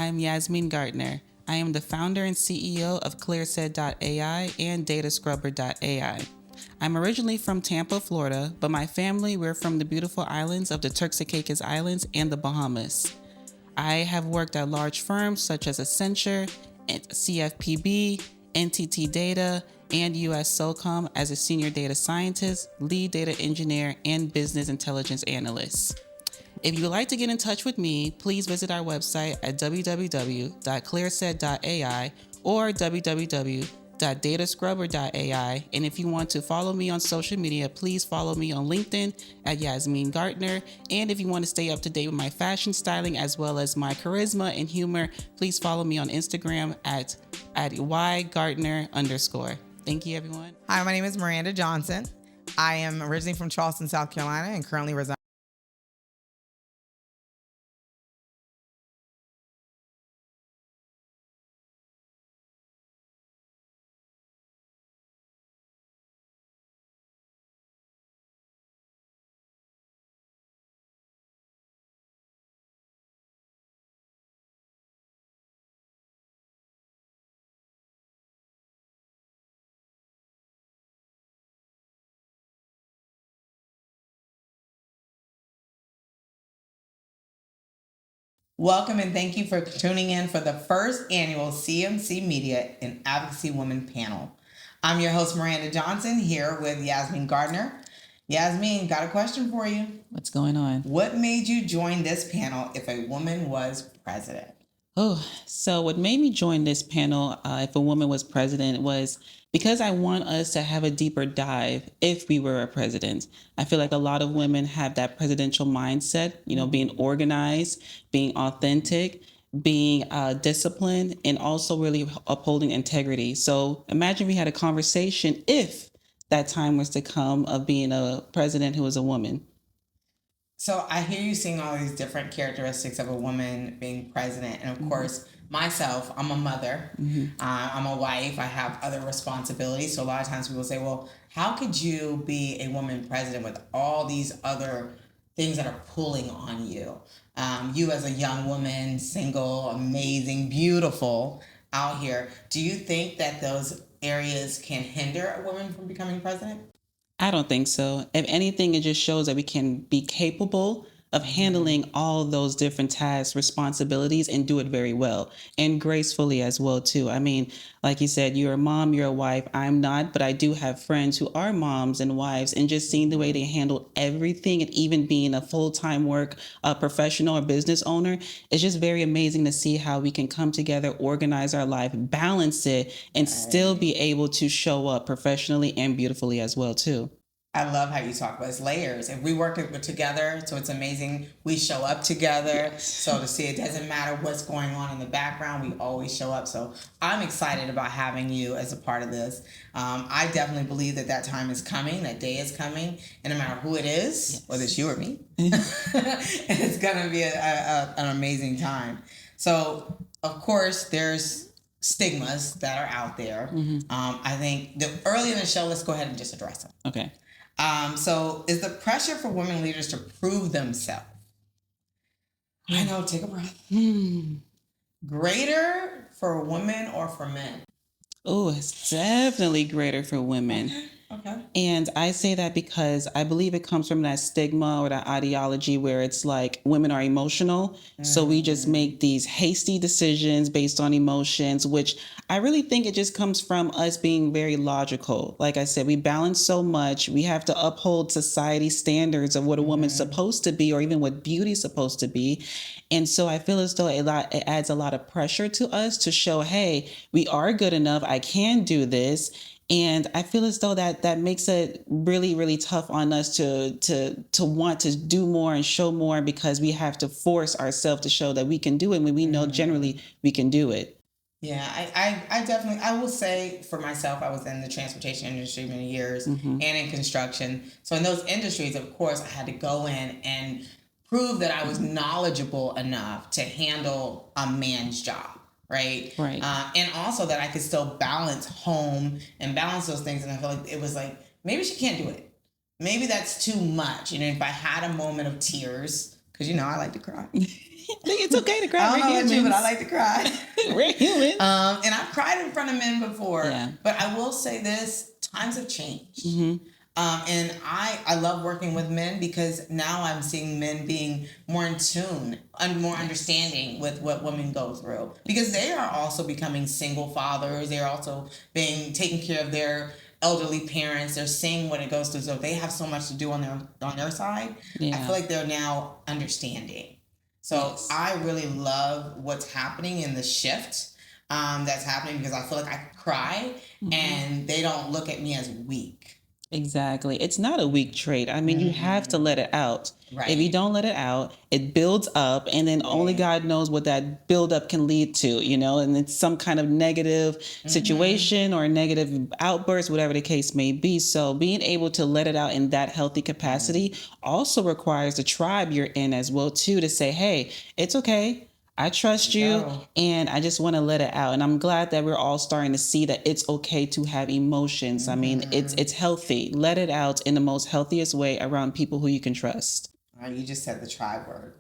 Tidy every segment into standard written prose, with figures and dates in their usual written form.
I'm Yasmine Gardiner. I am the founder and CEO of ClearSaid.ai and DataScrubber.ai. I'm originally from Tampa, Florida, but my family, we're from the beautiful islands of the Turks and Caicos Islands and the Bahamas. I have worked at large firms such as Accenture, CFPB, NTT Data, and US SOCOM as a senior data scientist, lead data engineer, and business intelligence analyst. If you would like to get in touch with me, please visit our website at www.clearsaid.ai or www.datascrubber.ai. And if you want to follow me on social media, please follow me on LinkedIn at Yasmine Gardiner. And if you want to stay up to date with my fashion styling as well as my charisma and humor, please follow me on Instagram at @ygardiner_. Thank you, everyone. Hi, my name is Miranda Johnson. I am originally from Charleston, South Carolina, and currently reside. Welcome and thank you for tuning in for the first annual CMC Media and Advocacy Women panel. I'm your host, Miranda Johnson, here with Yasmine Gardiner. Yasmine, got a question for you. What's going on? What made you join this panel if a woman was president? So what made me join this panel, if a woman was president, was because I want us to have a deeper dive if we were a president. I feel like a lot of women have that presidential mindset, being organized, being authentic, being disciplined, and also really upholding integrity. So imagine we had a conversation if that time was to come of being a president who was a woman. So I hear you seeing all these different characteristics of a woman being president. And of course, myself, I'm a mother. I'm a wife. I have other responsibilities. So a lot of times people say, well, how could you be a woman president with all these other things that are pulling on you? You as a young woman, single, amazing, beautiful out here. Do you think that those areas can hinder a woman from becoming president? I don't think so. If anything, it just shows that we can be capable of handling all those different tasks, responsibilities, and do it very well and gracefully as well, too. I mean, like you said, you're a mom, you're a wife. I'm not, but I do have friends who are moms and wives, and just seeing the way they handle everything and even being a full-time work professional or business owner, it's just very amazing to see how we can come together, organize our life, balance it, and still be able to show up professionally and beautifully as well, too. I love how you talk about it's layers. If we work together, so it's amazing. We show up together. Yes. So to see it doesn't matter what's going on in the background, we always show up. So I'm excited about having you as a part of this. I definitely believe that time is coming, that day is coming. And no matter who it is, yes, whether it's you or me, it's going to be an amazing time. So, of course, there's stigmas that are out there. I think early in the show, let's go ahead and just address them. Okay. So is the pressure for women leaders to prove themselves? I know, take a breath. Greater for women or for men? Oh, it's definitely greater for women. Okay. And I say that because I believe it comes from that stigma or that ideology where it's like women are emotional. So we just make these hasty decisions based on emotions, which I really think it just comes from us being very logical. Like I said, we balance so much. We have to uphold society standards of what a woman's supposed to be or even what beauty's supposed to be. And so I feel as though it adds a lot of pressure to us to show, hey, we are good enough. I can do this. And I feel as though that makes it really, really tough on us to want to do more and show more because we have to force ourselves to show that we can do it when we know generally we can do it. Yeah, I definitely, I will say for myself, I was in the transportation industry many years and in construction. So in those industries, of course, I had to go in and prove that I was knowledgeable enough to handle a man's job. Right. And also that I could still balance home and balance those things. And I feel like it was like, maybe she can't do it. Maybe that's too much. If I had a moment of tears, because, I like to cry. think it's okay to cry. I don't know We're about you, but I humans. like to cry. We're human. And I've cried in front of men before. Yeah. But I will say this, times have changed. Mm-hmm. And I love working with men because now I'm seeing men being more in tune and more understanding with what women go through. Because they are also becoming single fathers. They're also being taking care of their elderly parents. They're seeing what it goes through. So they have so much to do on their side. Yeah. I feel like they're now understanding. So Yes. I really love what's happening in the shift that's happening because I feel like I cry and they don't look at me as weak. Exactly. It's not a weak trait. I mean, you have to let it out. Right. If you don't let it out, it builds up, and then only God knows what that buildup can lead to, and it's some kind of negative situation or a negative outburst, whatever the case may be. So being able to let it out in that healthy capacity also requires the tribe you're in as well, too, to say, hey, it's okay. I trust you, and I just want to let it out. And I'm glad that we're all starting to see that it's okay to have emotions. I mean, it's healthy. Let it out in the most healthiest way around people who you can trust. You just said the tribe word.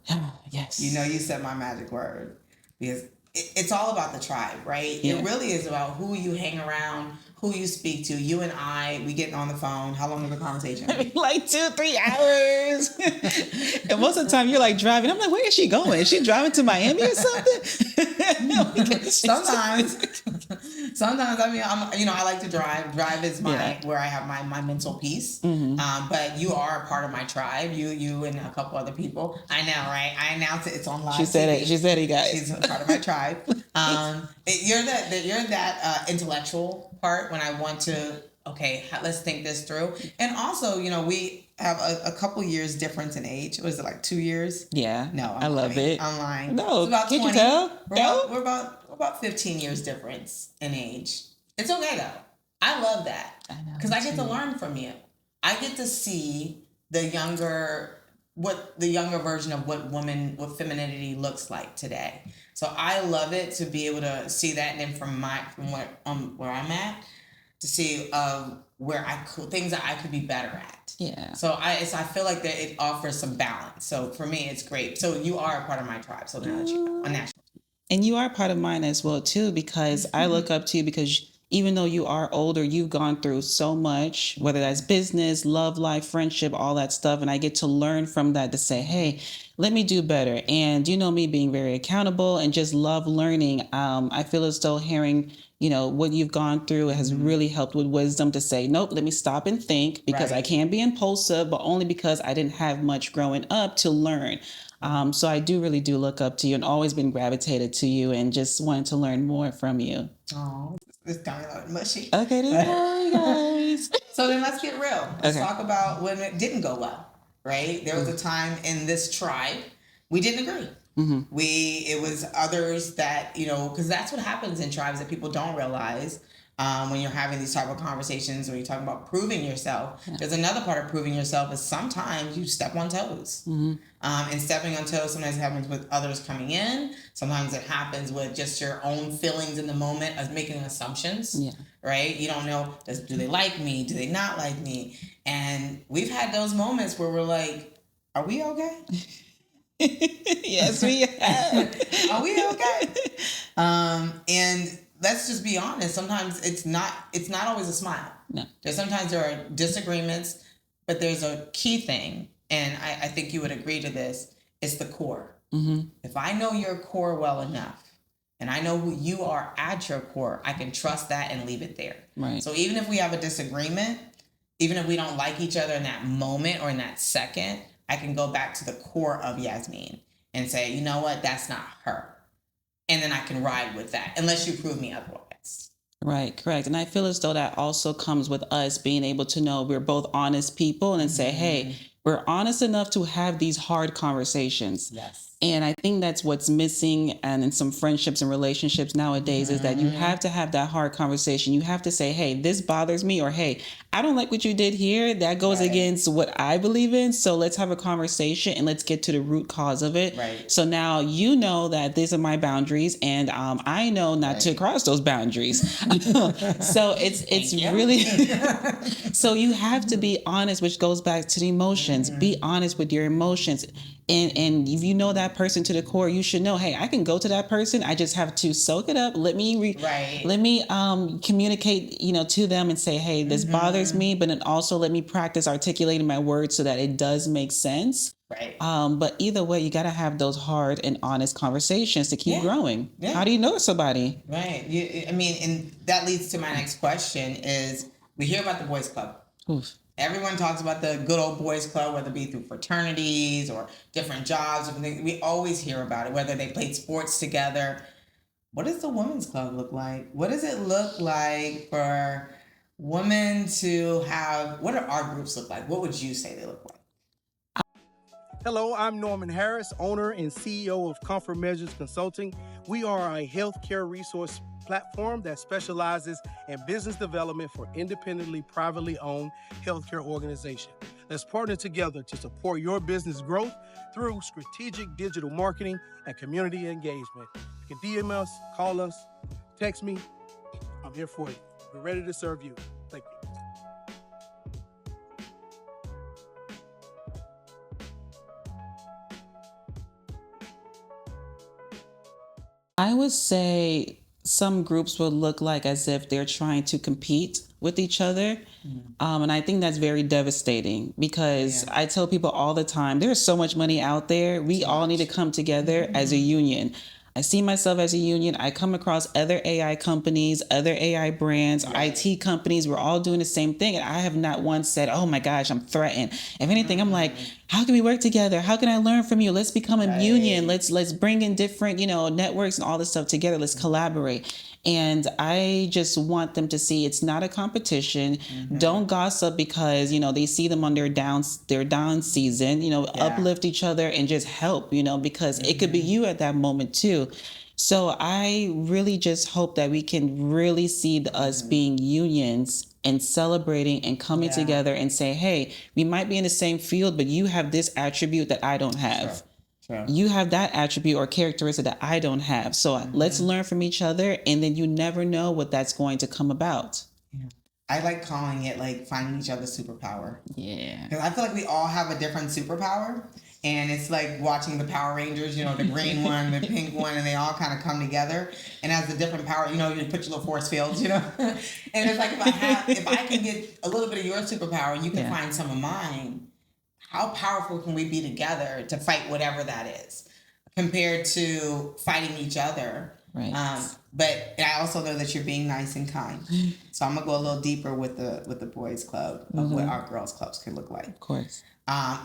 Yes. You said my magic word. Because it's all about the tribe, right? Yeah. It really is about who you hang around, who you speak to. You and I, we get on the phone. How long is the conversation? Like 2-3 hours. And most of the time you're like driving. I'm like, where is she going? Is she driving to Miami or something? Sometimes I mean, I like to drive. Drive is where I have my mental peace. But you are a part of my tribe. You and a couple other people. I know, right? I announced it. It's on live. She said TV. it. She said it, guys. She's a part of my tribe. You're that intellectual part when I want to. Okay, let's think this through. And also, we have a couple years difference in age. Was it like 2 years? Yeah. No, I love it. I'm lying. No, it's about can't 20. you tell? We're about 15 years difference in age. It's okay though. I love that because I get to learn from you. I get to see the younger version of what femininity looks like today. So I love it to be able to see that, and then from where I'm at, to see things that I could be better at. Yeah. So I feel like that it offers some balance. So for me, it's great. So you are a part of my tribe. So now that you know, on that. And you are part of mine as well, too, because I look up to you because even though you are older, you've gone through so much, whether that's business, love life, friendship, all that stuff. And I get to learn from that to say, hey, let me do better. And me being very accountable and just love learning. I feel as though hearing, what you've gone through has really helped with wisdom to say, nope, let me stop and think because I can be impulsive, but only because I didn't have much growing up to learn. So I do look up to you and always been gravitated to you and just wanted to learn more from you. Oh, this got me a little mushy. Okay, then guys. So then let's get real. Let's talk about when it didn't go well, right? There was a time in this tribe we didn't agree. It was others that, because that's what happens in tribes that people don't realize. When you're having these type of conversations, when you're talking about proving yourself, there's another part of proving yourself is sometimes you step on toes. And stepping on toes sometimes happens with others coming in. Sometimes it happens with just your own feelings in the moment of making assumptions, right? You don't know, do they like me? Do they not like me? And we've had those moments where we're like, are we okay? Yes, we have. Are we okay? And let's just be honest. Sometimes it's not always a smile. No. Sometimes there are disagreements, but there's a key thing, and I think you would agree to this. It's the core. If I know your core well enough, and I know who you are at your core, I can trust that and leave it there. Right. So even if we have a disagreement, even if we don't like each other in that moment or in that second, I can go back to the core of Yasmine and say, you know what, that's not her. And then I can ride with that, unless you prove me otherwise. Right, correct. And I feel as though that also comes with us being able to know we're both honest people and then say, hey, we're honest enough to have these hard conversations. Yes. And I think that's what's missing and in some friendships and relationships nowadays is that you have to have that hard conversation. You have to say, hey, this bothers me, or hey, I don't like what you did here. That goes against what I believe in. So let's have a conversation and let's get to the root cause of it. Right. So now you know that these are my boundaries and I know not to cross those boundaries. So it's really, so you have to be honest, which goes back to the emotions. Be honest with your emotions. And if you know that person to the core, you should know, hey, I can go to that person. I just have to soak it up. Let me communicate, to them and say, hey, this bothers me, but then also let me practice articulating my words so that it does make sense. Right. But either way, you got to have those hard and honest conversations to keep growing. Yeah. How do you know somebody? Right. And that leads to my next question is, we hear about the boys club. Oof. Everyone talks about the good old boys club, whether it be through fraternities or different jobs. We always hear about it, whether they played sports together. What does the women's club look like? What does it look like for women to have, what do our groups look like? What would you say they look like? Hello, I'm Norman Harris, owner and CEO of Comfort Measures Consulting. We are a healthcare resource platform that specializes in business development for independently, privately owned healthcare organizations. Let's partner together to support your business growth through strategic digital marketing and community engagement. You can DM us, call us, text me. I'm here for you. We're ready to serve you. Thank you. I would say some groups will look like as if they're trying to compete with each other. And I think that's very devastating because I tell people all the time, there's so much money out there. We all need to come together as a union. I see myself as a union. I come across other AI companies, other AI brands, IT companies. We're all doing the same thing. And I have not once said, oh my gosh, I'm threatened. If anything, I'm like, how can we work together? How can I learn from you? Let's become a union. Let's bring in different, networks and all this stuff together. Let's collaborate. And I just want them to see it's not a competition. Don't gossip because, they see them on their down season, uplift each other and just help, because it could be you at that moment too. So I really just hope that we can really see us being unions and celebrating and coming together and say, hey, we might be in the same field, but you have this attribute that I don't have. Sure. You have that attribute or characteristic that I don't have. So let's learn from each other, and then you never know what that's going to come about. Yeah. I like calling it like finding each other's superpower. Yeah. Because I feel like we all have a different superpower. And it's like watching the Power Rangers, the green one, the pink one, and they all kind of come together. And as a different power, you put your little force fields, And it's like if I can get a little bit of your superpower, you can find some of mine. How powerful can we be together to fight whatever that is compared to fighting each other? Right. But I also know that you're being nice and kind. So I'm going to go a little deeper with the boys club of what our girls clubs can look like. Of course.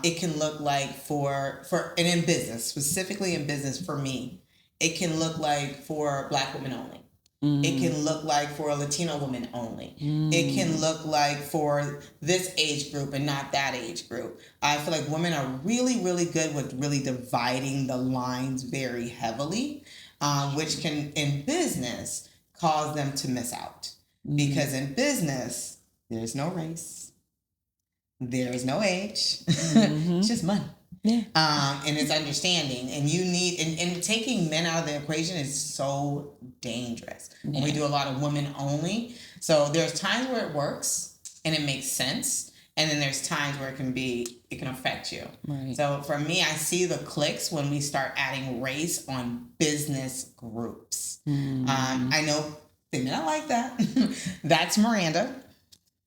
It can look like and in business, specifically in business for me, it can look like for Black women only. It can look like for a Latino woman only. It can look like for this age group and not that age group. I feel like women are really, really good with really dividing the lines very heavily, which can, in business, cause them to miss out. Because in business, there's no race. There's no age. It's just money. Yeah. And it's understanding. And you need, and taking men out of the equation is so dangerous. Yeah. We do a lot of women only. So there's times where it works and it makes sense. And then there's times where it can affect you. Right. So for me, I see the clicks when we start adding race on business groups. I know they may not like that. That's Miranda.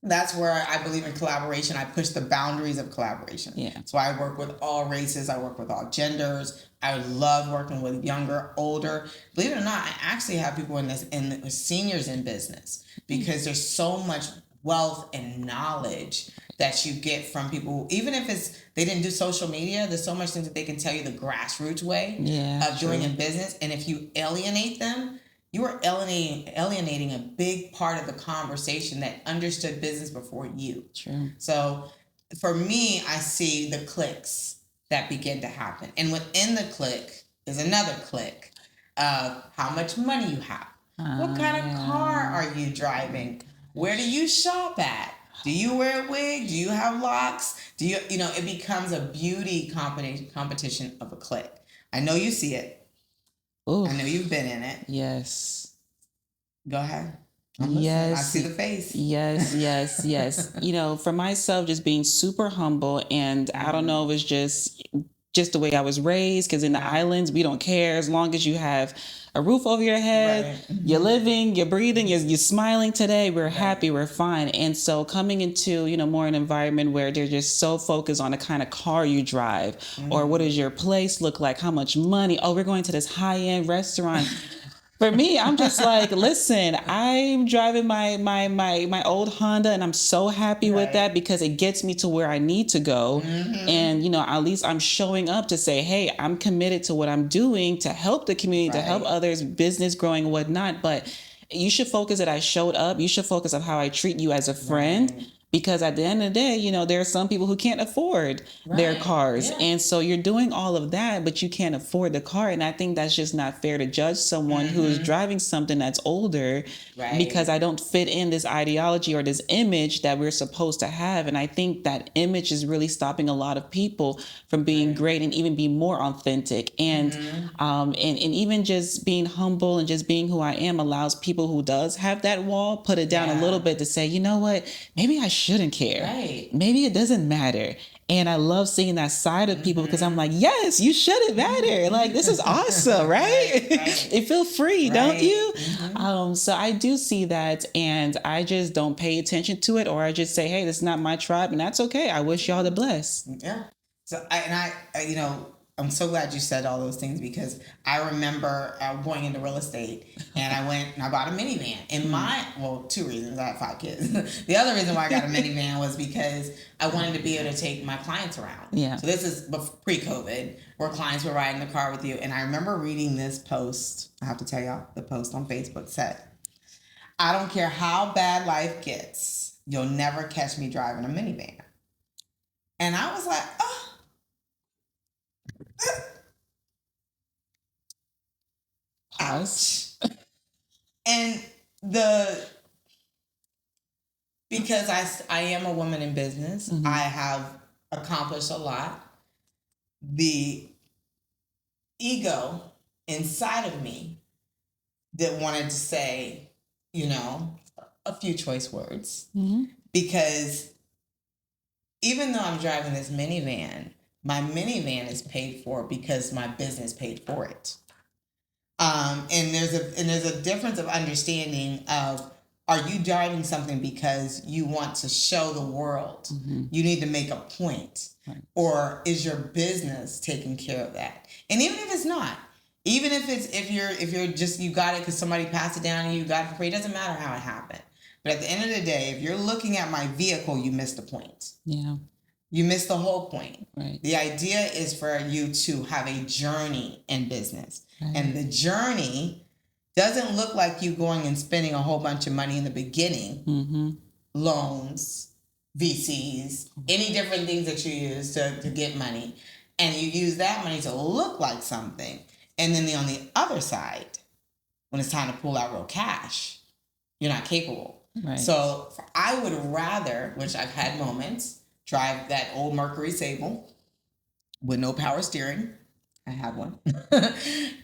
That's where I believe in collaboration. I push the boundaries of collaboration. Yeah. So I work with all races. I work with all genders. I love working with younger, older. Believe it or not, I actually have people in seniors in business because there's so much wealth and knowledge that you get from people. Even if they didn't do social media, there's so much things that they can tell you the grassroots way of doing in business. And if you alienate them, you are alienating a big part of the conversation that understood business before you. True. So for me, I see the clicks that begin to happen. And within the click is another click of how much money you have. What kind of car are you driving? Where do you shop at? Do you wear a wig? Do you have locks? It becomes a beauty competition of a click. I know you see it. Oof. I know you've been in it. Yes. Go ahead. Yes. I see the face. Yes. For myself, just being super humble, and I don't know if it's just just the way I was raised, because in the islands, we don't care. As long as you have a roof over your head, you're living, you're breathing, you're smiling today, we're happy, we're fine. And so coming into, more an environment where they're just so focused on the kind of car you drive, or what does your place look like, how much money, oh, we're going to this high-end restaurant. For me, I'm just like, listen, I'm driving my old Honda, and I'm so happy with that, because it gets me to where I need to go. And, at least I'm showing up to say, hey, I'm committed to what I'm doing to help the community, to help others, business growing and whatnot. But you should focus that I showed up. You should focus on how I treat you as a friend. Because at the end of the day, there are some people who can't afford their cars. And so you're doing all of that, but you can't afford the car. And I think that's just not fair to judge someone who is driving something that's older because I don't fit in this ideology or this image that we're supposed to have. And I think that image is really stopping a lot of people from being great and even be more authentic. And, and even just being humble and just being who I am allows people who does have that wall, put it down a little bit to say, you know what, maybe I shouldn't care. Maybe it doesn't matter. And I love seeing that side of people because I'm like, yes, you shouldn't matter. Like, this is awesome, right? It feels free, don't you? So I do see that, and I just don't pay attention to it, or I just say, hey, this is not my tribe, and that's okay. I wish y'all the bless. Yeah. So I I'm so glad you said all those things, because I remember going into real estate, and I went and I bought a minivan. And two reasons. I have 5 kids. The other reason why I got a minivan was because I wanted to be able to take my clients around. Yeah. So this is pre-COVID, where clients were riding the car with you. And I remember reading this post. I have to tell y'all, the post on Facebook said, I don't care how bad life gets, you'll never catch me driving a minivan. And I was like, oh. Ouch. And because I am a woman in business, I have accomplished a lot. The ego inside of me that wanted to say, a few choice words, because even though I'm driving this minivan, my minivan is paid for because my business paid for it. And there's a difference of understanding of, are you driving something because you want to show the world you need to make a point, or is your business taking care of that? And even if it's not, even if you're just, you got it because somebody passed it down and you got it for free, it doesn't matter how it happened. But at the end of the day, if you're looking at my vehicle, you missed the point. Yeah. You missed the whole point. Right. The idea is for you to have a journey in business. Right. And the journey doesn't look like you going and spending a whole bunch of money in the beginning. Loans, VCs, any different things that you use to get money. And you use that money to look like something. And then on the other side, when it's time to pull out real cash, you're not capable. Right. So I would rather, which I've had moments, drive that old Mercury Sable with no power steering. I have one.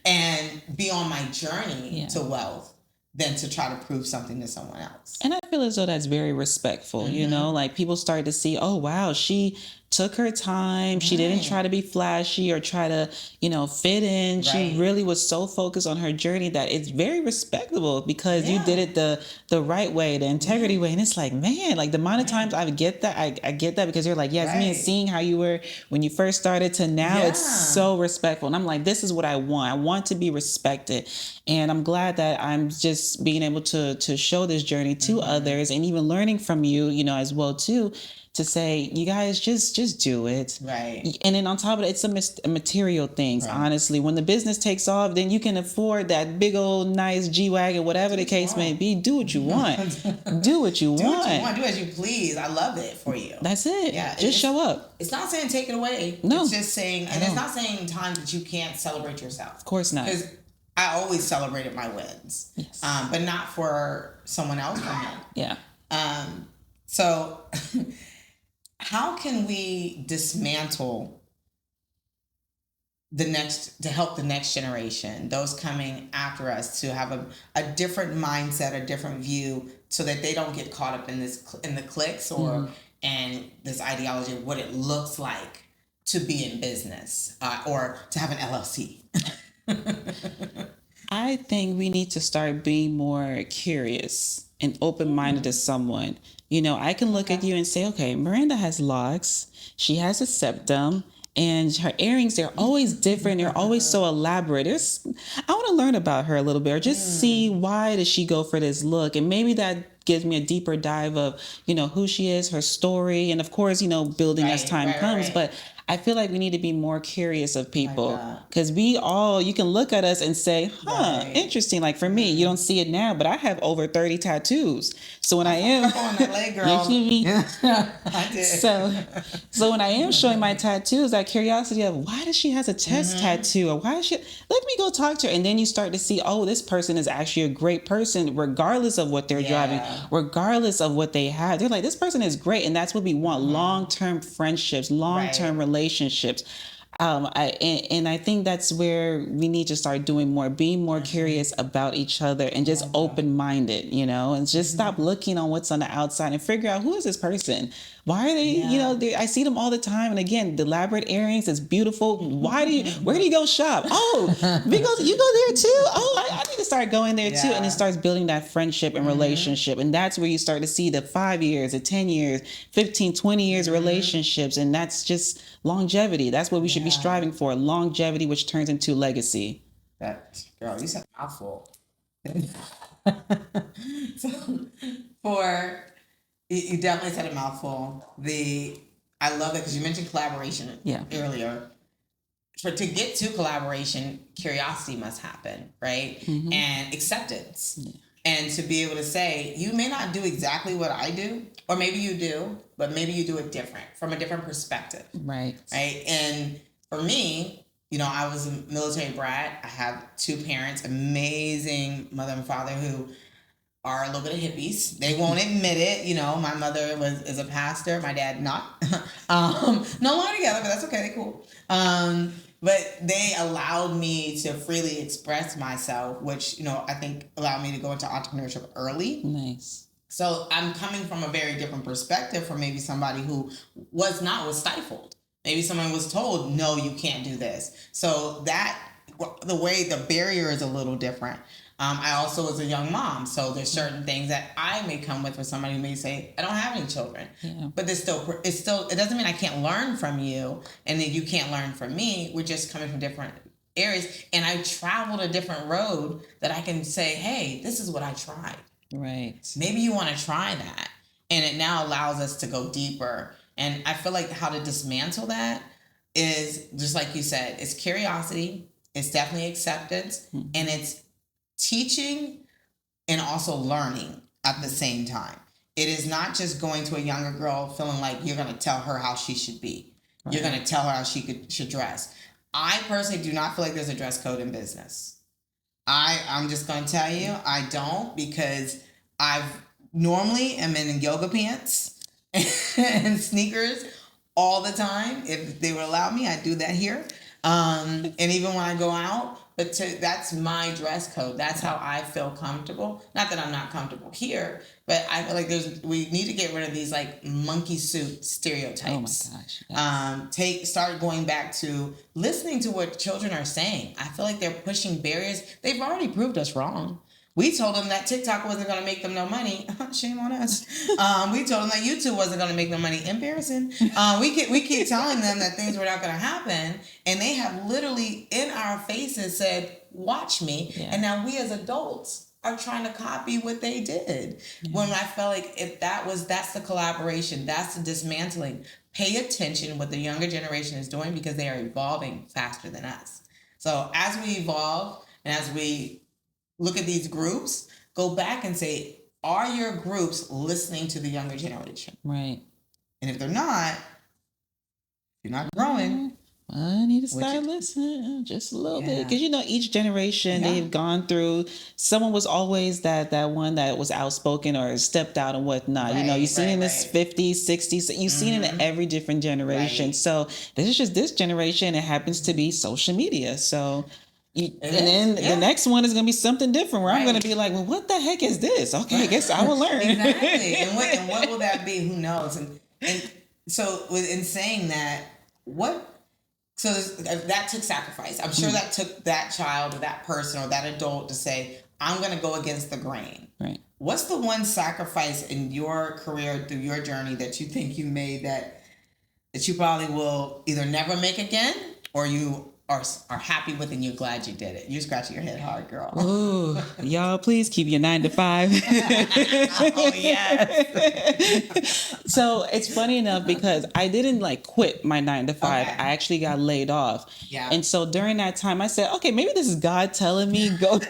And be on my journey to wealth than to try to prove something to someone else. And I feel as though that's very respectful, like people start to see, oh, wow, she took her time. She didn't try to be flashy or try to, fit in. Right. She really was so focused on her journey that it's very respectable, because you did it the right way, the integrity way. And it's like, man, like the amount of times I get that, I get that, because you're like, Yasmine, seeing how you were when you first started to now, it's so respectful. And I'm like, this is what I want. I want to be respected. And I'm glad that I'm just being able to show this journey to others, and even learning from you, as well too, to say, you guys just do it. Right. And then on top of it, it's a material things, honestly. When the business takes off, then you can afford that big old nice G-Wagon, whatever the case may be. Do what you want. Do what you want. Do what you want. Do as you please. I love it for you. That's it. Yeah. Just show up. It's not saying take it away. No. It's just saying, and it's not saying times that you can't celebrate yourself. Of course not. Because I always celebrated my wins. Yes. But not for someone else. Yeah. So... How can we dismantle to help the next generation, those coming after us, to have a different mindset, a different view, so that they don't get caught up in the clicks and this ideology of what it looks like to be in business or to have an LLC? I think we need to start being more curious and open-minded to someone. You know, I can look at you and say, okay, Miranda has locks. She has a septum. And her earrings, they're always different. They're always so elaborate. I want to learn about her a little bit, or just see why does she go for this look. And maybe that gives me a deeper dive of, you know, who she is, her story. And of course, you know, building as time comes. But I feel like we need to be more curious of people, because you can look at us and say, interesting. Like for me, you don't see it now, but I have over 30 tattoos. So when I am on that leg, girl. I did. So when I am showing my tattoos, that curiosity of why does she has a chest tattoo, or why does she, let me go talk to her. And then you start to see, oh, this person is actually a great person, regardless of what they're driving, regardless of what they have. They're like, this person is great. And that's what we want. Long-term friendships, long-term relationships. I think that's where we need to start doing more, being more curious about each other, and just open-minded, you know, and just stop looking on what's on the outside and figure out, who is this person? Why are they, you know, I see them all the time. And again, the elaborate earrings is beautiful. Where do you go shop? Oh, you go there too? Oh, I need to start going there too. And it starts building that friendship and relationship. And that's where you start to see the 5 years, the 10 years, 15, 20 years relationships. And that's just longevity. That's what we should be striving for. Longevity, which turns into legacy. That, girl, you said a mouthful. You definitely said a mouthful. I love it because you mentioned collaboration earlier. To get to collaboration, curiosity must happen, right? And acceptance. And to be able to say, you may not do exactly what I do, or maybe you do, but maybe you do it different, from a different perspective. Right. And for me, you know, I was a military brat. I have two parents, amazing mother and father, who are a little bit of hippies. They won't admit it. You know, my mother is a pastor. My dad not. No longer together, but that's okay. They're cool. But they allowed me to freely express myself, which, you know, I think allowed me to go into entrepreneurship early. Nice. So I'm coming from a very different perspective from maybe somebody who was stifled. Maybe someone was told, no, you can't do this. So the barrier is a little different. I also was a young mom, so there's certain things that I may come with somebody who may say, I don't have any children. But it doesn't mean I can't learn from you and that you can't learn from me. We're just coming from different areas. And I traveled a different road that I can say, hey, this is what I tried. Right. Maybe you want to try that. And it now allows us to go deeper. And I feel like how to dismantle that is, just like you said, it's curiosity, it's definitely acceptance, and it's teaching and also learning at the same time. It is not just going to a younger girl feeling like you're going to tell her how she should be. Right. You're going to tell her how she should dress. I personally do not feel like there's a dress code in business. I'm just going to tell you, I don't, because I've normally am in yoga pants and sneakers all the time. If they would allow me, I'd do that here. And even when I go out, that's my dress code. That's how I feel comfortable. Not that I'm not comfortable here, but I feel like we need to get rid of these like monkey suit stereotypes. Oh my gosh. Yes. Start going back to listening to what children are saying. I feel like they're pushing barriers. They've already proved us wrong. We told them that TikTok wasn't going to make them no money. Shame on us. We told them that YouTube wasn't going to make no money. Embarrassing. We keep telling them that things were not going to happen. And they have literally in our faces said, watch me. Yeah. And now we as adults are trying to copy what they did. Yeah. When I felt like that's the collaboration. That's the dismantling. Pay attention what the younger generation is doing, because they are evolving faster than us. So as we evolve and as we look at these groups, go back and say, are your groups listening to the younger generation? Right. And if they're not, you're not growing. I need to start listening just a little bit. Because, you know, each generation they've gone through, someone was always that one that was outspoken or stepped out and whatnot. Right, you know, you've seen in this 50s, 60s, you've seen it in every different generation. Right. So this is just this generation. It happens to be social media. So... the next one is going to be something different where I'm going to be like, well, what the heck is this? Okay, I guess I will learn. Exactly. And what will that be? Who knows? And so in saying that, what So that took sacrifice. I'm sure that took that child or that person or that adult to say, I'm going to go against the grain. Right. What's the one sacrifice in your career through your journey that you think you made that you probably will either never make again, or you are happy with and you're glad you did it? You're scratching your head hard, girl. Ooh, y'all, please keep your 9 to 5. Oh, yes. So it's funny enough because I didn't like quit my 9 to 5. Okay. I actually got laid off. Yeah. And so during that time, I said, okay, maybe this is God telling me go.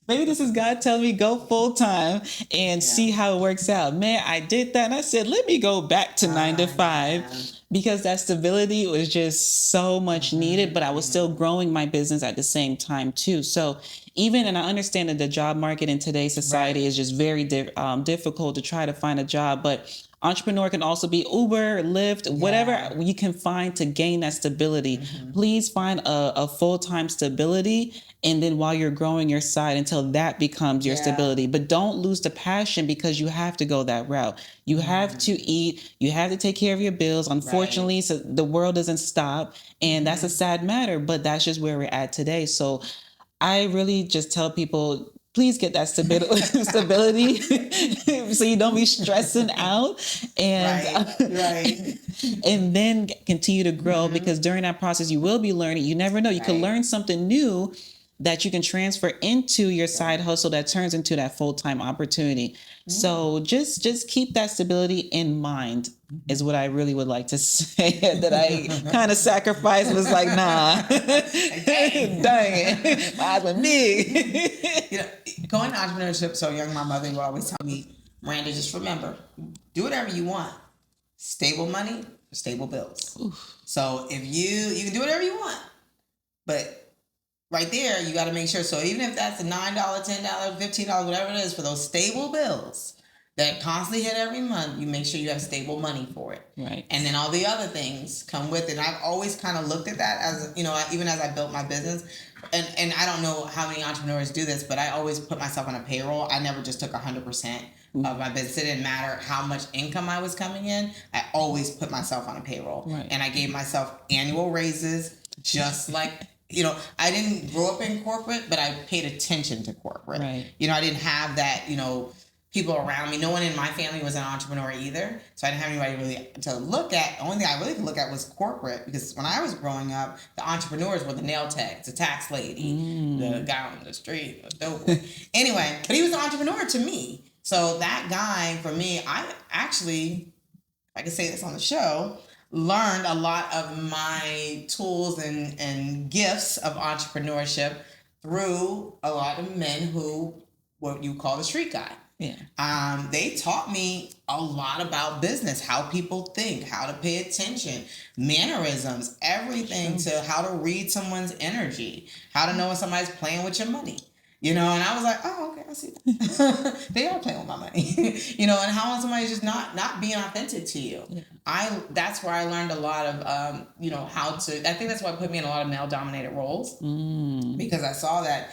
Maybe this is God telling me go full time and see how it works out. Man, I did that. And I said, let me go back to 9 to 5 because that stability was just so much needed, but I was still growing my business at the same time too. So and I understand that the job market in today's society is just very difficult to try to find a job, but entrepreneur can also be Uber, Lyft, whatever you can find to gain that stability. Please find a full-time stability. And then while you're growing your side until that becomes your stability. But don't lose the passion because you have to go that route. You have to eat. You have to take care of your bills. Unfortunately, so the world doesn't stop. And that's a sad matter, but that's just where we're at today. So I really just tell people, please get that stability so you don't be stressing out and then continue to grow because during that process you will be learning. You never know. You can learn something new that you can transfer into your side hustle that turns into that full-time opportunity. So just keep that stability in mind is what I really would like to say that I kind of sacrificed. Was like, nah, dang it, my eyes went big. Going to entrepreneurship so young, my mother would always tell me, Miranda, just remember, do whatever you want. Stable money, stable bills. Oof. So if you can do whatever you want, but right there, you got to make sure. So even if that's a $9, $10, $15, whatever it is for those stable bills that constantly hit every month, you make sure you have stable money for it. Right. And then all the other things come with it. And I've always kind of looked at that as, even as I built my business. And I don't know how many entrepreneurs do this, but I always put myself on a payroll. I never just took 100% of my business. It didn't matter how much income I was coming in. I always put myself on a payroll. Right. And I gave myself annual raises just like... I didn't grow up in corporate, but I paid attention to corporate. Right. I didn't have that, people around me. No one in my family was an entrepreneur either. So I didn't have anybody really to look at. The only thing I really could look at was corporate because when I was growing up, the entrepreneurs were the nail techs, the tax lady, the guy on the street, the dope boy. Anyway, but he was an entrepreneur to me. So that guy, for me, I actually, I can say this on the show, learned a lot of my tools and gifts of entrepreneurship through a lot of men who, what you call the street guy. Yeah. They taught me a lot about business, how people think, how to pay attention, mannerisms, everything to how to read someone's energy, how to know when somebody's playing with your money. And I was like, oh, okay, I see that. They are playing with my money. And how somebody's just not being authentic to you. Yeah. That's where I learned a lot of, how to, I think that's why it put me in a lot of male-dominated roles because I saw that.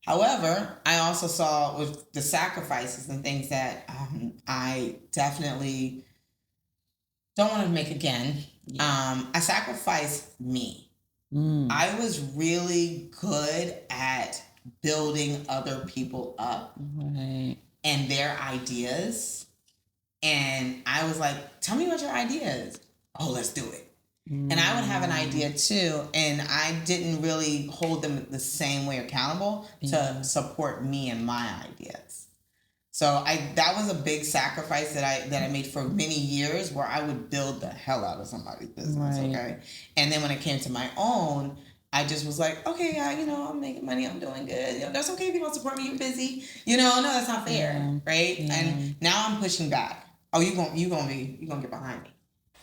However, I also saw with the sacrifices and things that I definitely don't want to make again. Yeah. I sacrificed me. I was really good at building other people up and their ideas. And I was like, tell me what your idea is. Oh, let's do it. And I would have an idea too. And I didn't really hold them the same way accountable to support me and my ideas. So that was a big sacrifice that I made for many years where I would build the hell out of somebody's business. Right. Okay. And then when it came to my own, I just was like, okay, I'm making money, I'm doing good. That's okay if you don't support me, you're busy. No, that's not fair, right? Yeah. And now I'm pushing back. Oh, you gonna get behind me.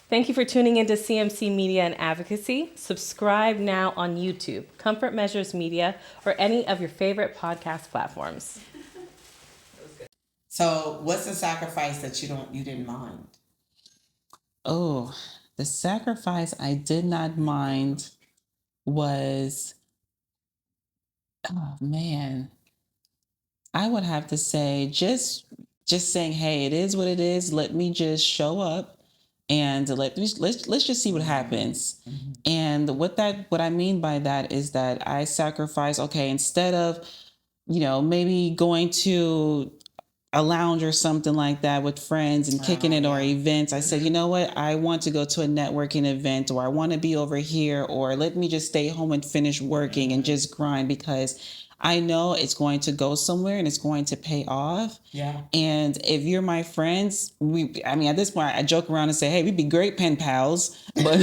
Thank you for tuning into CMC Media and Advocacy. Subscribe now on YouTube, Comfort Measures Media, or any of your favorite podcast platforms. So, what's the sacrifice that you didn't mind? Oh, the sacrifice I did not mind was, oh man, I would have to say just saying, hey, it is what it is. Let me just show up and let's just see what happens. And what I mean by that is that I sacrifice, okay, instead of, maybe going to a lounge or something like that with friends and kicking it, or events. I said, you know what? I want to go to a networking event, or I want to be over here, or let me just stay home and finish working and just grind, because I know it's going to go somewhere and it's going to pay off. Yeah. And if you're my friends, at this point, I joke around and say, hey, we'd be great pen pals, but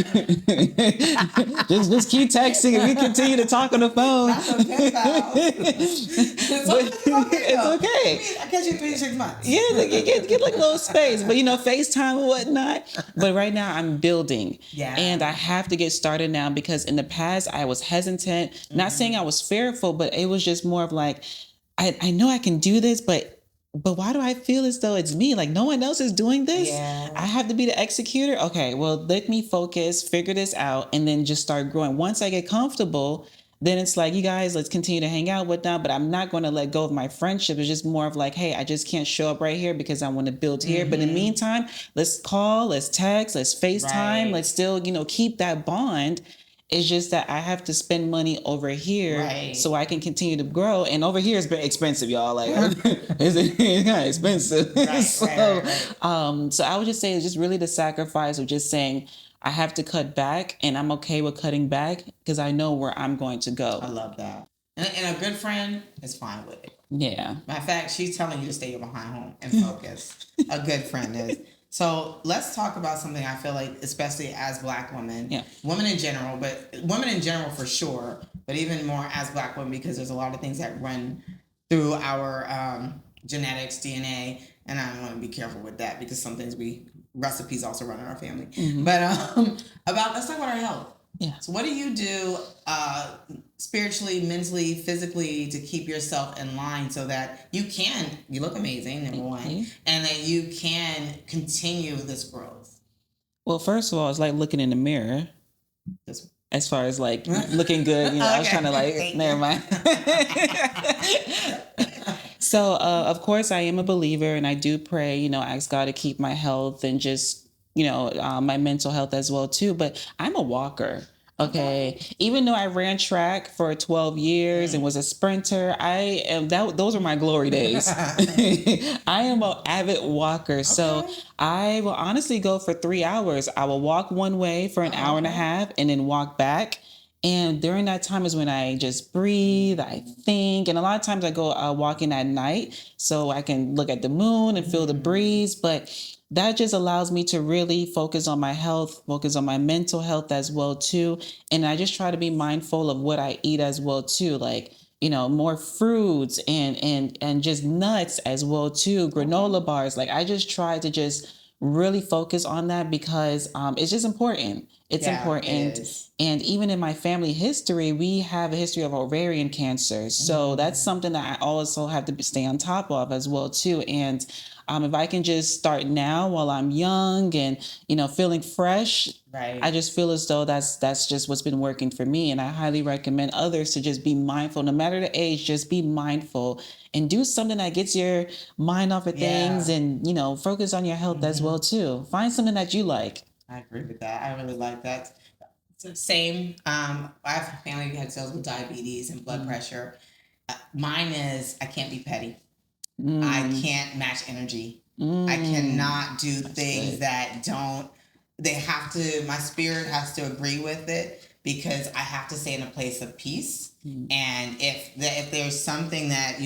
just keep texting and we continue to talk on the phone. Not so pen pals. It's okay. I catch you 3 to 6 months. Yeah, get like a little space, but FaceTime and whatnot. But right now I'm building, and I have to get started now, because in the past I was hesitant. Not saying I was fearful, but it was just more of like, I know I can do this, but why do I feel as though it's me? Like no one else is doing this. Yeah. I have to be the executor. Okay, well, let me focus, figure this out, and then just start growing. Once I get comfortable, then it's like, you guys, let's continue to hang out, whatnot, but I'm not going to let go of my friendship. It's just more of like, hey, I just can't show up right here because I want to build here. But in the meantime, let's call, let's text, let's FaceTime, let's still, keep that bond. It's just that I have to spend money over here so I can continue to grow. And over here is very expensive, y'all. Like, it's kind of expensive. So I would just say it's just really the sacrifice of just saying, I have to cut back, and I'm okay with cutting back because I know where I'm going to go. I love that. And a good friend is fine with it. Yeah. Matter of fact, she's telling you to stay behind home and focus. A good friend is. So let's talk about something I feel like, especially as Black women, women in general, but women in general for sure, but even more as Black women, because there's a lot of things that run through our genetics, DNA, and I want to be careful with that because some things recipes also run in our family. But let's talk about our health. Yeah. So what do you do spiritually, mentally, physically to keep yourself in line so that you look amazing, number one, and that you can continue this growth? Well, first of all, it's like looking in the mirror. As far as like looking good, I was trying to never mind. So, of course, I am a believer, and I do pray, ask God to keep my health and just, my mental health as well, too. But I'm a walker. Okay. Even though I ran track for 12 years and was a sprinter, those are my glory days. I am an avid walker. So I will honestly go for 3 hours. I will walk one way for an hour and a half and then walk back. And during that time is when I just breathe, I think. And a lot of times I go walking at night so I can look at the moon and feel the breeze. But that just allows me to really focus on my health, focus on my mental health as well, too. And I just try to be mindful of what I eat as well, too. Like, more fruits and just nuts as well, too. Granola bars. Like, I just try to just really focus on that because it's just important. It's important. And even in my family history, we have a history of ovarian cancer. So that's something that I also have to stay on top of as well, too. And if I can just start now while I'm young and, feeling fresh, I just feel as though that's just what's been working for me. And I highly recommend others to just be mindful, no matter the age, just be mindful and do something that gets your mind off of things and, focus on your health as well, too. Find something that you like. I agree with that. I really like that. Same. I have a family who deals with diabetes and blood pressure. Mine is I can't be petty. I can't match energy. I cannot do things that my spirit has to agree with it because I have to stay in a place of peace. And if there's something that,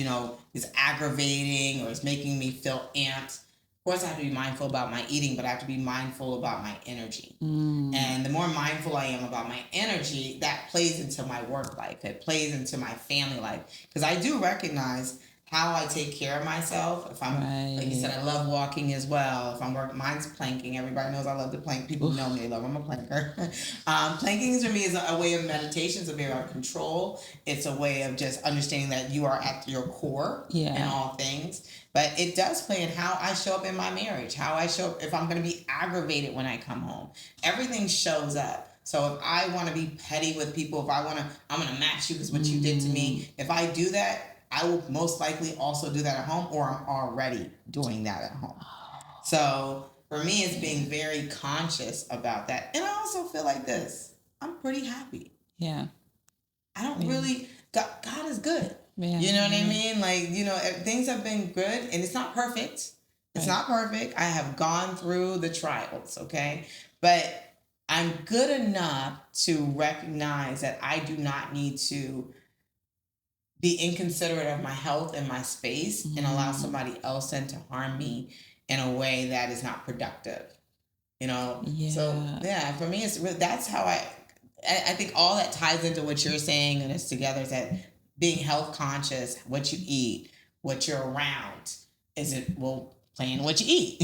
is aggravating or is making me feel amped, of course I have to be mindful about my eating, but I have to be mindful about my energy. And the more mindful I am about my energy, that plays into my work life. It plays into my family life. Because I do recognize how I take care of myself. If I'm, like you said, I love walking as well. If I'm working, mine's planking. Everybody knows I love to plank. People know me. I'm a planker. Planking for me is a way of meditation. It's a way of control. It's a way of just understanding that you are at your core in all things. But it does play in how I show up in my marriage, how I show up if I'm going to be aggravated when I come home. Everything shows up. So if I want to be petty with people, I'm going to match you because what you did to me. If I do that, I will most likely also do that at home, or I'm already doing that at home. So For me, it's being very conscious about that. And I also feel like this. I'm pretty happy. Yeah. I don't really, God is good. Yeah. You know what I mean? Like, things have been good and it's not perfect. It's not perfect. I have gone through the trials, okay? But I'm good enough to recognize that I do not need to be inconsiderate of my health and my space and allow somebody else then to harm me in a way that is not productive. So yeah, for me, that's how I think all that ties into what you're saying and it's together is that being health conscious, what you eat, what you're around, playing what you eat,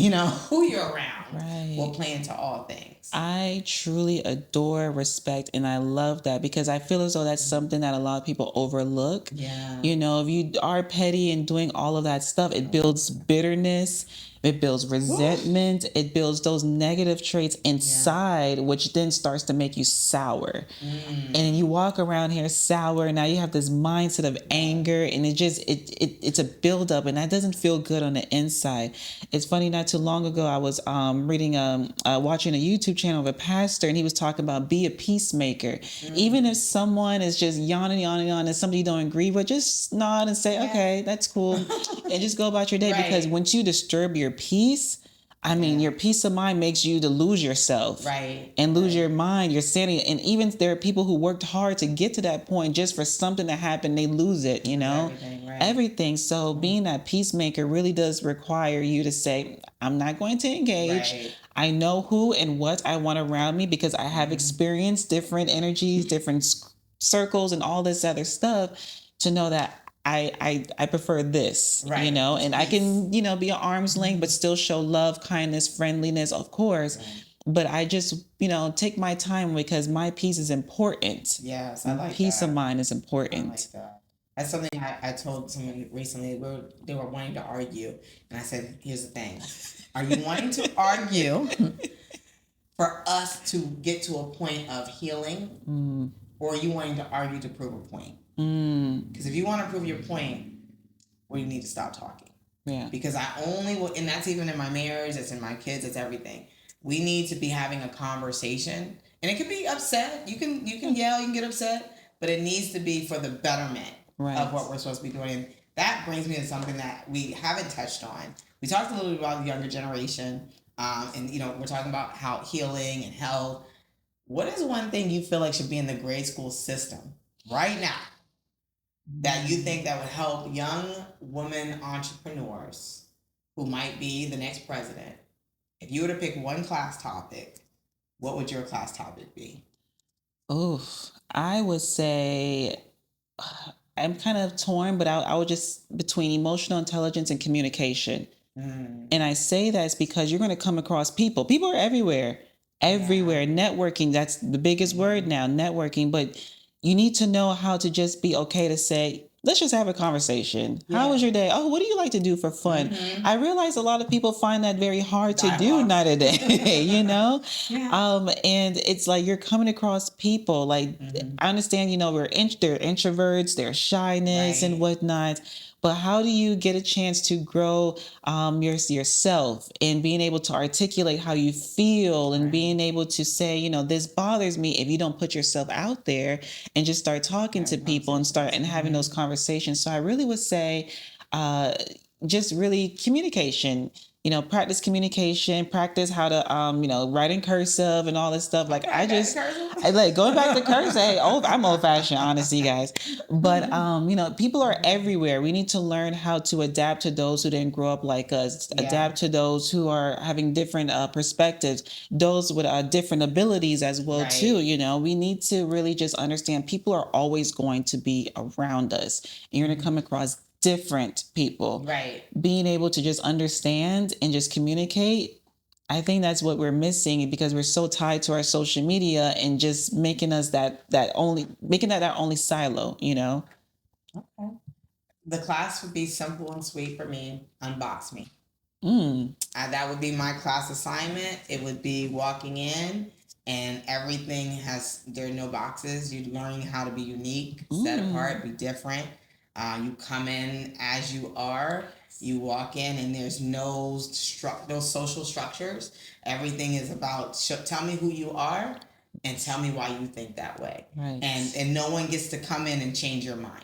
who you're around will play into all things. I truly adore, respect, and I love that because I feel as though that's something that a lot of people overlook. Yeah. If you are petty and doing all of that stuff, it builds bitterness. It builds resentment. It builds those negative traits inside, which then starts to make you sour. And you walk around here sour. Now you have this mindset of anger, and it's a buildup, and that doesn't feel good on the inside. It's funny. Not too long ago, I was watching a YouTube channel of a pastor, and he was talking about be a peacemaker. Even if someone is just yawning, and somebody you don't agree with, just nod and say, okay, that's cool, and just go about your day. Because once you disturb your peace, your peace of mind makes you to lose yourself, and lose your mind, your sanity. And even there are people who worked hard to get to that point, just for something to happen, they lose it. Everything. So being that peacemaker really does require you to say, I'm not going to engage. I know who and what I want around me because I have experienced different energies, different circles, and all this other stuff to know that I prefer this, and I can, be an arm's length, but still show love, kindness, friendliness, of course. But I just, take my time because my peace is important. Yes, I like peace that. of mind is important. I like that. That's something I told someone recently. They were wanting to argue. And I said, here's the thing. Are you wanting to argue for us to get to a point of healing? Or are you wanting to argue to prove a point? Because if you want to prove your point, well, you need to stop talking. Yeah. Because I only will, and that's even in my marriage, it's in my kids, it's everything. We need to be having a conversation, and it can be upset. You can yell, you can get upset, but it needs to be for the betterment of what we're supposed to be doing. And that brings me to something that we haven't touched on. We talked a little bit about the younger generation, and we're talking about how healing and health. What is one thing you feel like should be in the grade school system right now that you think that would help young women entrepreneurs who might be the next president? If you were to pick one class topic, what would your class topic be? I would say I'm kind of torn, but I would just between emotional intelligence and communication. And I say that's because you're going to come across people. People are everywhere. Networking, that's the biggest word now, networking. But you need to know how to just be okay to say, let's just have a conversation. How was your day? Oh, what do you like to do for fun? I realize a lot of people find that very hard to do nowadays, and it's like you're coming across people. Like, I understand, they're introverts, there's shyness and whatnot. But how do you get a chance to grow yourself and being able to articulate how you feel and being able to say, this bothers me, if you don't put yourself out there and just start talking to people and having those conversations. So I really would say just really communication. Practice communication, practice how to, write in cursive and all this stuff. Like I like going back to cursive. Hey, I'm old fashioned, honestly, guys. But, people are everywhere. We need to learn how to adapt to those who didn't grow up like us, adapt to those who are having different perspectives, those with different abilities as well, too. We need to really just understand people are always going to be around us. And you're going to come across different people. Being able to just understand and just communicate, I think that's what we're missing because we're so tied to our social media and just making us that our only silo, Okay. The class would be simple and sweet for me. Unbox me. That would be my class assignment. It would be walking in and everything there are no boxes. You're learning how to be unique, set apart, be different. You come in as you are, You walk in and there's no social structures. Everything is about tell me who you are and tell me why you think that way. Right. And no one gets to come in and change your mind.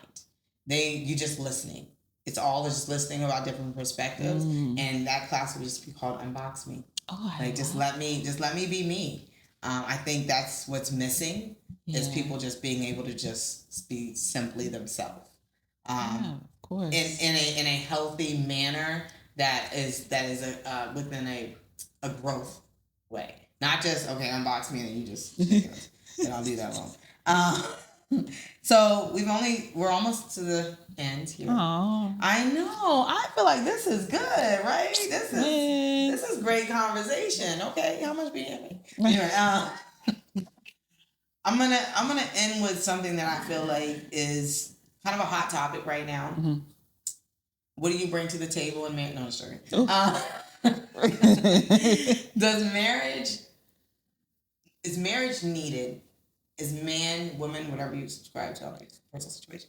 You just listening. It's all just listening about different perspectives. And that class would just be called Unbox Me. Oh, just let me be me. I think that's what's missing is people just being able to just be simply themselves. Of course. In a healthy manner that is within a growth way. Not just unbox me and then you just and I'll leave that alone. So we're almost to the end here. Aww. I know. I feel like this is good, right? This is great conversation. Okay, how much we having? Anyway, I'm gonna end with something that I feel like is kind of a hot topic right now. Mm-hmm. What do you bring to the table in marriage? No, sorry. Is marriage needed? Is man, woman, whatever you subscribe to, personal situation.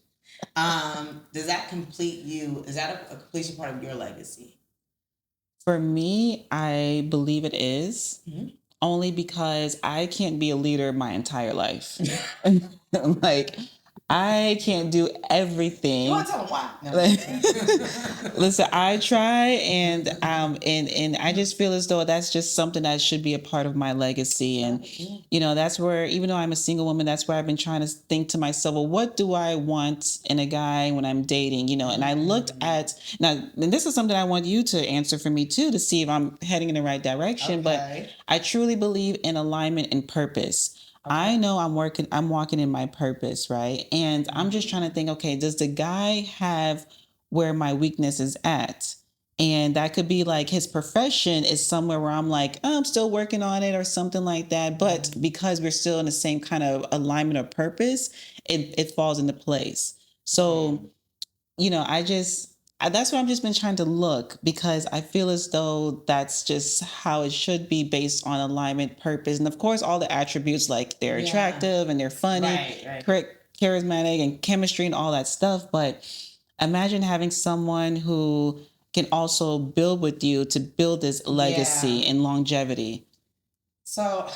Does that complete you? Is that a completion part of your legacy? For me, I believe it is. Mm-hmm. Only because I can't be a leader my entire life. Like, I can't do everything. You want to tell them why? No. Listen, I try, and I just feel as though that's just something that should be a part of my legacy. And that's where, even though I'm a single woman, that's where I've been trying to think to myself, well, what do I want in a guy when I'm dating? And I looked at and this is something I want you to answer for me too, to see if I'm heading in the right direction. Okay. But I truly believe in alignment and purpose. Okay. I know I'm walking in my purpose, right? And I'm just trying to think, okay, does the guy have where my weakness is at? And that could be like his profession is somewhere where I'm like, oh, I'm still working on it or something like that. But because we're still in the same kind of alignment of purpose, it falls into place. So, that's what I've just been trying to look, because I feel as though that's just how it should be, based on alignment, purpose, and of course all the attributes, like they're attractive and they're funny, charismatic and chemistry and all that stuff. But imagine having someone who can also build with you to build this legacy and longevity. So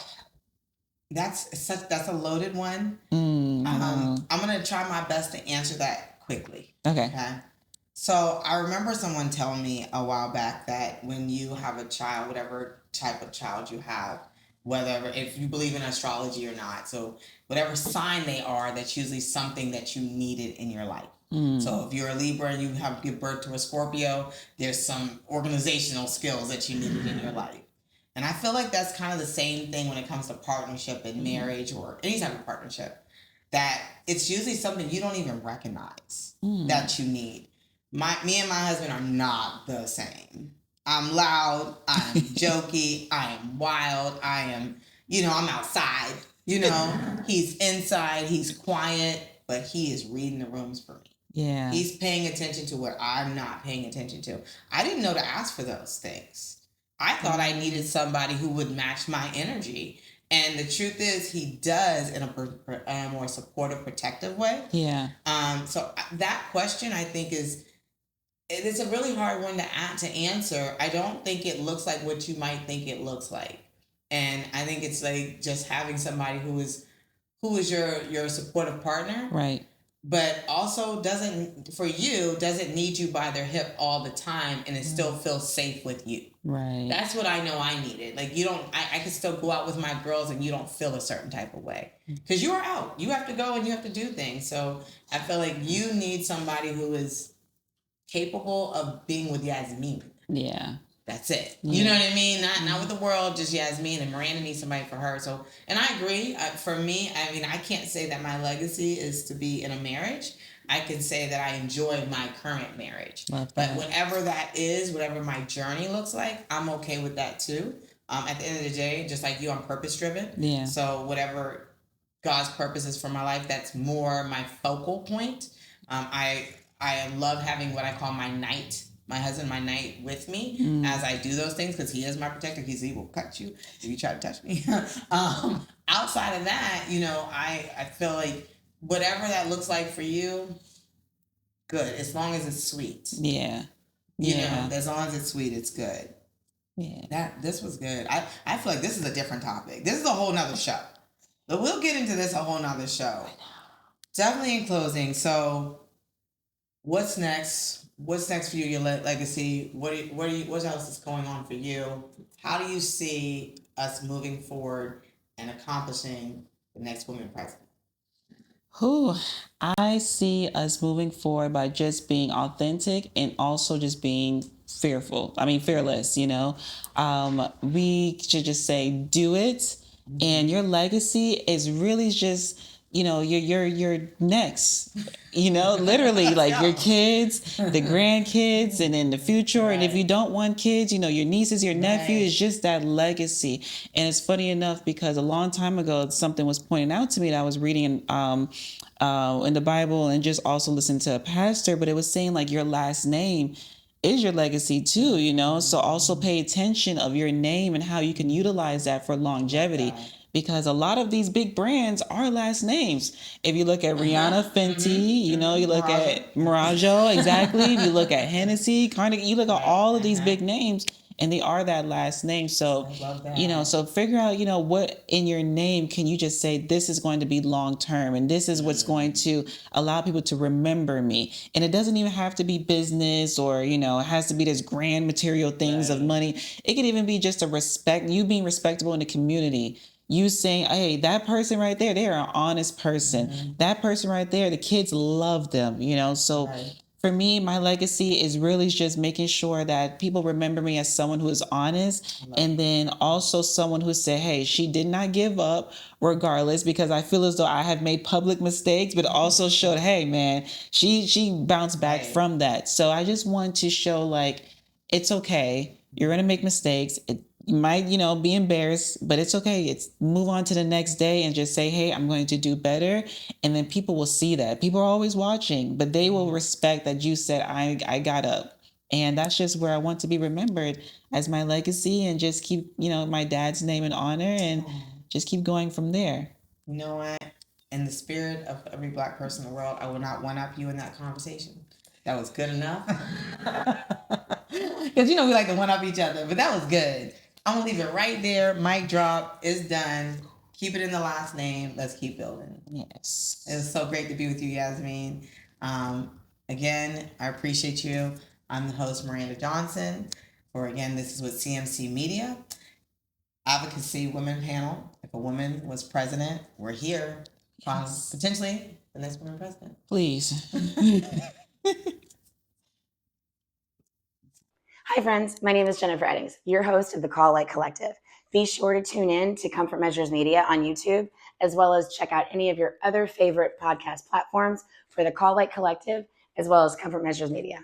that's a loaded one. I'm gonna try my best to answer that quickly. Okay. So I remember someone telling me a while back that when you have a child, whatever type of child you have, if you believe in astrology or not, so whatever sign they are, that's usually something that you needed in your life. So if you're a Libra and you give birth to a Scorpio, there's some organizational skills that you needed in your life. And I feel like that's kind of the same thing when it comes to partnership and marriage or any type of partnership, that it's usually something you don't even recognize that you need. Me and my husband are not the same. I'm loud, I'm jokey, I am wild, I am, I'm outside, he's inside, he's quiet, but he is reading the rooms for me. Yeah. He's paying attention to what I'm not paying attention to. I didn't know to ask for those things. I thought I needed somebody who would match my energy. And the truth is, he does in a more supportive, protective way. Yeah. So that question, I think, it's a really hard one to answer. I don't think it looks like what you might think it looks like. And I think it's like just having somebody who is your supportive partner. Right. But also doesn't need you by their hip all the time, and it still feels safe with you. Right. That's what I know I needed. Like, I can still go out with my girls and you don't feel a certain type of way. Because you are out. You have to go and you have to do things. So I feel like you need somebody who is capable of being with Yasmine. Yeah. That's it. Yeah. You know what I mean? Not with the world, just Yasmine, and Miranda needs somebody for her. So, and I agree. For me, I can't say that my legacy is to be in a marriage. I can say that I enjoy my current marriage. But whatever that is, whatever my journey looks like, I'm okay with that too. At the end of the day, just like you, I'm purpose driven. Yeah. So whatever God's purpose is for my life, that's more my focal point. I love having what I call my husband, my knight with me as I do those things, because he is my protector. He will cut you if you try to touch me. Outside of that, I feel like whatever that looks like for you, good, as long as it's sweet. Yeah. You know, Yeah. as long as it's sweet, it's good. Yeah. This was good. I feel like this is a different topic. This is a whole nother show. But we'll get into this a whole nother show. Definitely in closing. So what's next? What's next for you, your legacy? What else is going on for you? How do you see us moving forward and accomplishing the next woman president? Who I see us moving forward by just being authentic and also just being fearless, you know. We should just say, do it. And your legacy is really just, you know, your next, you know, literally like your kids, the grandkids, and in the future. Right. And if you don't want kids, you know, your nieces, your nephew, is just that legacy. And it's funny enough because a long time ago, something was pointed out to me that I was reading in the Bible and just also listened to a pastor, but it was saying like your last name is your legacy too, you know? So also pay attention of your name and how you can utilize that for longevity. Because a lot of these big brands are last names. If you look at Rihanna, Fenty, you know, you look at Mirajo, exactly. If you look at Hennessy, Carnegie, you look at all of these big names, and they are that last name. So, you know, so figure out, you know, what in your name can you just say, this is going to be long term, and this is what's going to allow people to remember me. And it doesn't even have to be business or, you know, it has to be this grand material things of money. It could even be just a respect, you being respectable in the community. You saying, hey, that person right there, they're an honest person. That person right there, the kids love them, you know? So for me, my legacy is really just making sure that people remember me as someone who is honest, and then also someone who said, hey, she did not give up regardless, because I feel as though I have made public mistakes, but also showed, hey, man, she bounced back from that. So I just want to show like, it's okay. You're going to make mistakes. You might, you know, be embarrassed, but it's okay. It's move on to the next day and just say, hey, I'm going to do better. And then people will see that. People are always watching, but they will respect that you said, I got up. And that's just where I want to be remembered as my legacy, and just keep, you know, my dad's name in honor, and just keep going from there. You know what? In the spirit of every Black person in the world, I will not one-up you in that conversation. That was good enough. Because, you know, we like to one-up each other, but that was good. I'm going to leave it right there. Mic drop. It's done. Keep it in the last name. Let's keep building. Yes. It was so great to be with you, Yasmine. Again, I appreciate you. I'm the host, Miranda Johnson. This is with CMC Media. Advocacy Women Panel. If a woman was president, we're here. Potentially the next woman president. Please. Hi, friends. My name is Jennifer Eddings, your host of the Call Light Collective. Be sure to tune in to Comfort Measures Media on YouTube, as well as check out any of your other favorite podcast platforms for the Call Light Collective, as well as Comfort Measures Media.